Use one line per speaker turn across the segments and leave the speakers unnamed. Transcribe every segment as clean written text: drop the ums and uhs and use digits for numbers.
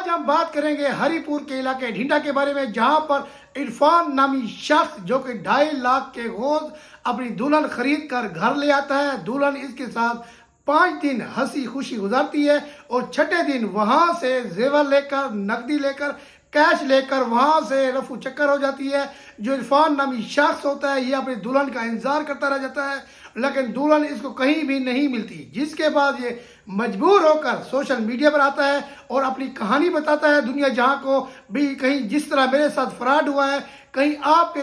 ہم بات کریں گے ہری پور کے علاقے ڈھینڈا کے بارے میں، جہاں پر عرفان نامی شخص جو کہ 2.5 لاکھ کے غوض اپنی دلہن خرید کر گھر لے آتا ہے۔ دلہن اس کے ساتھ 5 دن ہنسی خوشی گزارتی ہے اور چھٹے دن وہاں سے زیور لے کر، نقدی لے کر، کیش لے کر وہاں سے رفو چکر ہو جاتی ہے۔ جو عرفان نامی شخص ہوتا ہے یہ اپنی دلہن کا انتظار کرتا رہ جاتا ہے، لیکن دلہن اس کو کہیں بھی نہیں ملتی، جس کے بعد یہ مجبور ہو کر سوشل میڈیا پر آتا ہے اور اپنی کہانی بتاتا ہے دنیا جہاں کو بھی، کہیں جس طرح میرے ساتھ فراڈ ہوا ہے کہیں آپ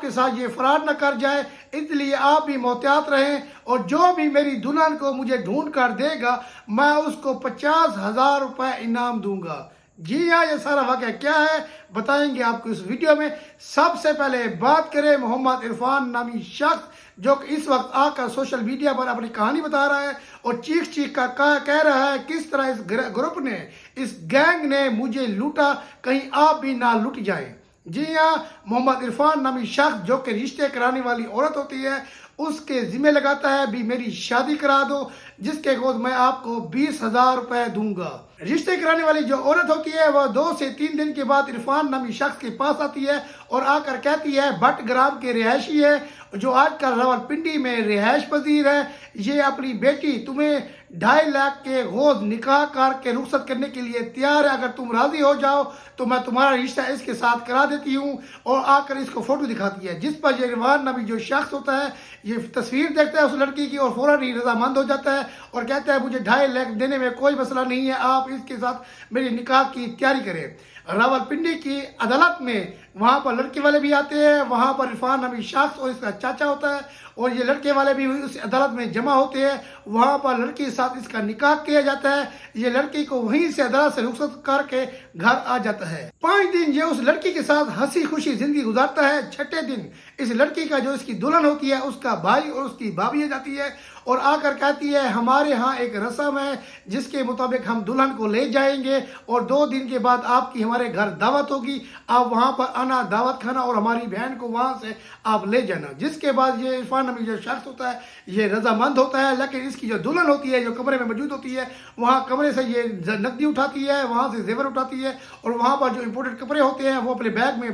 کے ساتھ یہ فراڈ نہ کر جائے، اس لیے آپ بھی محتاط رہیں، اور جو بھی میری دلہن کو مجھے ڈھونڈ کر دے گا میں اس کو 50,000 روپے انعام دوں گا۔ جی ہاں، یہ سارا واقعہ کیا ہے بتائیں گے آپ کو اس ویڈیو میں۔ سب سے پہلے بات کریں محمد عرفان نامی شخص جو کہ اس وقت آ کر سوشل میڈیا پر اپنی کہانی بتا رہا ہے اور چیخ کر کہہ رہا ہے کس طرح اس گروپ نے، اس گینگ نے مجھے لوٹا، کہیں آپ بھی نہ لٹ جائیں۔ جی ہاں، محمد عرفان نامی شخص جو کہ رشتے کرانے والی عورت ہوتی ہے اس کے ذمہ لگاتا ہے بھی میری شادی کرا دو، جس کے گود میں آپ کو 20,000 روپے دوں گا۔ رشتے کرانے والی جو عورت ہوتی ہے وہ 2 سے 3 دن کے بعد عرفان نامی شخص کے پاس آتی ہے اور آ کر کہتی ہے بٹ گرام کے رہائشی ہے جو آج کل راولپنڈی میں رہائش پذیر ہے، یہ اپنی بیٹی تمہیں 2.5 لاکھ کے غوض نکاح کر کے رخصت کرنے کے لیے تیار ہے، اگر تم راضی ہو جاؤ تو میں تمہارا رشتہ اس کے ساتھ کرا دیتی ہوں، اور آ کر اس کو فوٹو دکھاتی ہے، جس پر یہ عرفان نامی جو شخص ہوتا ہے یہ تصویر دیکھتا ہے اس لڑکی کی اور فوراً ہی رضامند ہو جاتا ہے اور کہتا ہے مجھے 2.5 لاکھ دینے میں کوئی مسئلہ نہیں ہے، آپ اس کے ساتھ میری نکاح کی تیاری کریں۔ راولپنڈی کی عدالت میں وہاں پر لڑکے والے بھی آتے ہیں، وہاں پر عرفان نامی شخص اور اس کا چاچا ہوتا ہے اور یہ لڑکے والے بھی اس عدالت میں جمع ہوتے ہیں، وہاں پر لڑکی کے ساتھ اس کا نکاح کیا جاتا ہے، یہ لڑکی کو وہیں سے عدالت سے رخصت کر کے گھر آ جاتا ہے۔ 5 دن یہ اس لڑکی کے ساتھ ہنسی خوشی زندگی گزارتا ہے۔ چھٹے دن اس لڑکی کا جو اس کی دلہن ہوتی ہے اس کا بھائی اور اس کی بھابھی جاتی ہے اور آ کر کہتی ہے ہمارے ہاں ایک رسم ہے جس کے مطابق ہم دلہن کو لے جائیں گے اور 2 دن کے بعد آپ کی ہمارے گھر دعوت ہوگی، آپ وہاں پر آنا، دعوت کھانا اور ہماری بہن کو وہاں سے آپ لے جانا۔ جس کے بعد یہ عرفان نامی جو شخص ہوتا ہے یہ رضامند ہوتا ہے، لیکن اس کی جو دلہن ہوتی ہے جو کمرے میں موجود ہوتی ہے وہاں کمرے سے یہ نقدی اٹھاتی ہے، وہاں سے زیور اٹھاتی ہے اور وہاں پر جو امپورٹڈ کپڑے ہوتے ہیں وہ اپنے بیگ میں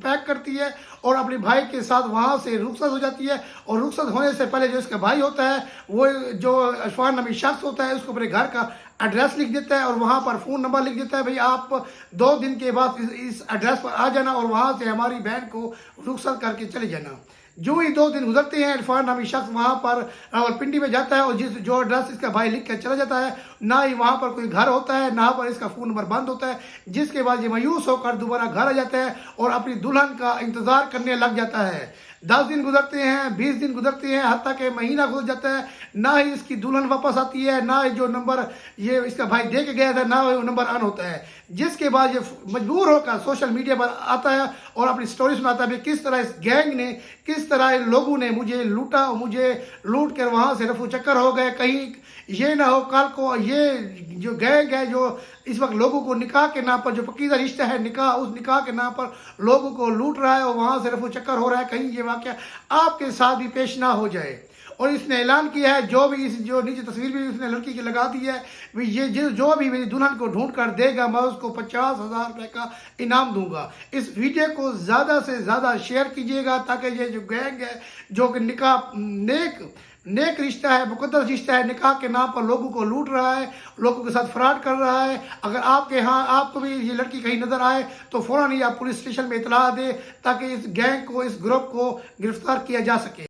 پیک کرتی ہے اور اپنے بھائی کے ساتھ وہاں سے رخصت ہو جاتی ہے، اور رخصت ہونے سے پہلے جو اس کا بھائی ہوتا ہے وہ جو عرفان نامی شخص ہوتا ہے اس کو اپنے گھر کا ایڈریس لکھ دیتا ہے اور وہاں پر فون نمبر لکھ دیتا ہے بھئی آپ 2 دن کے بعد اس ایڈریس پر آ جانا اور وہاں سے ہماری بہن کو رخصت کر کے چلے جانا۔ جو ہی 2 دن گزرتے ہیں عرفان نامی شخص وہاں پر راولپنڈی میں جاتا ہے اور جو ایڈریس اس کا بھائی لکھ کر چلا جاتا ہے نہ ہی وہاں پر کوئی گھر ہوتا ہے، نہ پر اس کا فون نمبر بند ہوتا ہے، جس کے بعد یہ مایوس ہو کر دوبارہ گھر آ جاتا ہے اور اپنی دلہن کا انتظار کرنے لگ جاتا ہے۔ 10 دن گزرتے ہیں، 20 دن گزرتے ہیں، حتیٰ کہ مہینہ گزر جاتا ہے، نہ ہی اس کی دلہن واپس آتی ہے، نہ ہی جو نمبر یہ اس کا بھائی دے کے گیا تھا نہ وہ نمبر آن ہوتا ہے، جس کے بعد یہ مجبور ہو کر سوشل میڈیا پر آتا ہے اور اپنی سٹوری سناتا ہے کس طرح اس گینگ نے، کس طرح ان لوگوں نے مجھے لوٹا اور مجھے لوٹ کر وہاں سے رفو چکر ہو گئے، کہیں یہ نہ ہو کل کو یہ جو گینگ ہے جو اس وقت لوگوں کو نکاح کے نام پر جو پکیزہ رشتہ ہے نکاح، اس نکاح کے نام پر لوگوں کو لوٹ رہا ہے اور وہاں سے رفو چکر ہو رہا ہے، کہیں یہ واقعہ آپ کے ساتھ بھی پیش نہ ہو جائے۔ اور اس نے اعلان کیا ہے جو نیچے تصویر بھی اس نے لڑکی کی لگا دی ہے یہ جو بھی میری دلہن کو ڈھونڈ کر دے گا میں اس کو 50,000 روپے کا انعام دوں گا۔ اس ویڈیو کو زیادہ سے زیادہ شیئر کیجیے گا تاکہ یہ جو گینگ ہے جو کہ نکاح نیک رشتہ ہے، مقدس رشتہ ہے، نکاح کے نام پر لوگوں کو لوٹ رہا ہے، لوگوں کے ساتھ فراڈ کر رہا ہے، اگر آپ کے ہاں آپ کو بھی یہ لڑکی کہیں نظر آئے تو فوراً ہی آپ پولیس اسٹیشن میں اطلاع دیں تاکہ اس گینگ کو، اس گروپ کو گرفتار کیا جا سکے۔